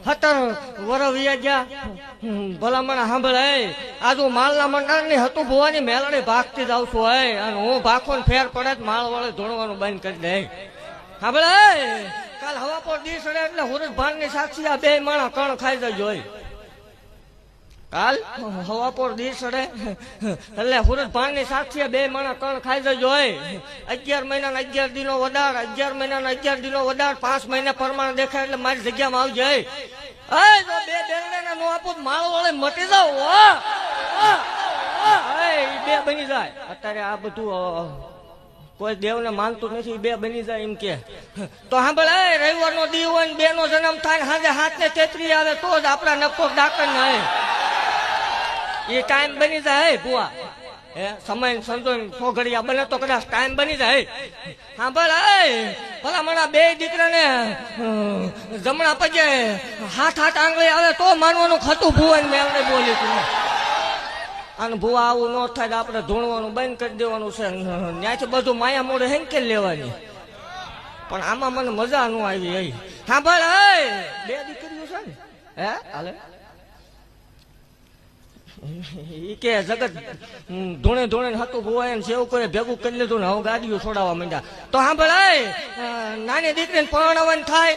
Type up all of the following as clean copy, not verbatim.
હતર વરવિયા ગયા ભલામણ સાંભળે આજુ માલના મંડળ ની હતું ભુવાની મેલડી ભાગતી જ આવશું હોય અને હું ભાખો ને ફેર પડે માળ વાળે ધોણવાનું બંધ કરી દે સાંભળે કાલ હવા પર દી સડે એટલે હુરજ ભાન ની સાક્ષી આ બે માણા કણ ખાઈ જજો હોય કાલ હવા પર દી સડે એટલે હુરજ ભાન ની સાક્ષી બે માણા કણ ખાઈ જજો હોય 11 મહિના 11 દિનો વધાર 11 મહિના 11 દિનો વધાર 5 મહિને પ્રમાણ દેખાય એટલે મારી જગ્યામાં આવજે જો બે બેરડા નો આપું માળ વાળે મટી જાવ બે બની જાય અત્યારે આ બધું કોઈ દેવને માનતું નથી બે બની જાય એમ કે તો સાંભળ રવિવાર નો દી હોય બે નો જન્મ થાય સાંજે 7:33 આવે તો જ આપડા નફો ડાકર ના એ ટાઈમ બની જાય બુઆ સમય સંતો સોઘડિયા બને તો કદાચ ટાઈમ બની જાય સાંભળ ભલા મણા બે દીકરાને જમણા પગે 7-8 આંગળી આવે તો માનવાનું ખતું ભુવન મેં બોલી તું અને ભુવા આવું ન થાય આપણે ધૂણવાનું બંધ કરી દેવાનું છે ત્યાંથી બધું માયા મોડે હેંકેલ લેવાની પણ આમાં મને મજા ન આવી સાંભળ બે દીકરીઓ છે ને હાલે કે જગત ધૂણે ધૂણે હતું ભુવા એમ સેવ કરે ભેગું કરી લીધું ને હવે ગાડીઓ છોડાવવા માંડ્યા તો સાંભળ નાની દીકરીને પરણાવવાની થાય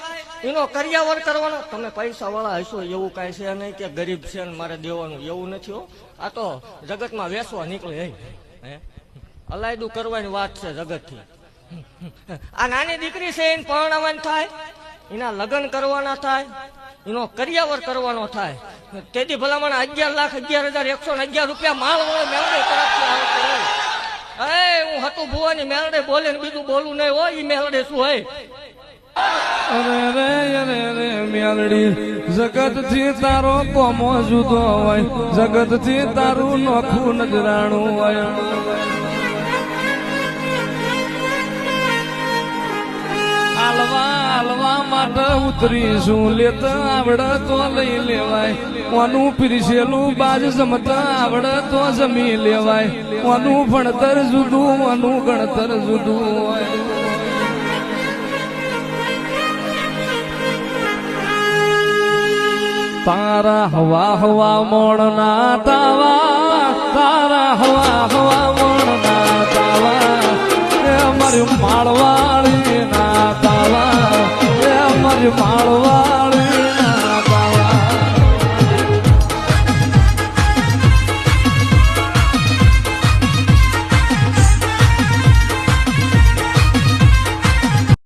એનો કરિયાવર કરવાનો તમે પૈસા વાળા હશો એવું કઈ છે નહીં કે ગરીબ છે ને મારે દેવાનું એવું નથી હો આ તો જગતમાં વેસવા નીકળે અલાયદું કરવાની વાત છે જગત થી આ નાની દીકરી છે એને પરણાવવાની થાય એના લગ્ન કરવાના થાય એનો કરિયાવર કરવાનો થાય તેથી ભલામણ 11,11,111 રૂપિયા માળ વાળો મેળડે તરફથી હું હતું ભુવાની મેળડે બોલે ને બીજું બોલું નહીં હોય એ મેળડે શું હોય અરે મેલડી જગત થી તારો કોમો જુદો હોય જગત થી તારું નોખું નજરાણું હોય હાલવા માટે ઉતરીશું લેતા આવડે તો લઈ લેવાય ઓનું પીરસેલું બાજ જમતા આવડે તો જમી લેવાય ઓનું ભણતર જુદું ઓનું ગણતર જુદું હોય તારા હવા મોણના તાવા તારા હવા મોણના તાવા મારી માળવાળી ના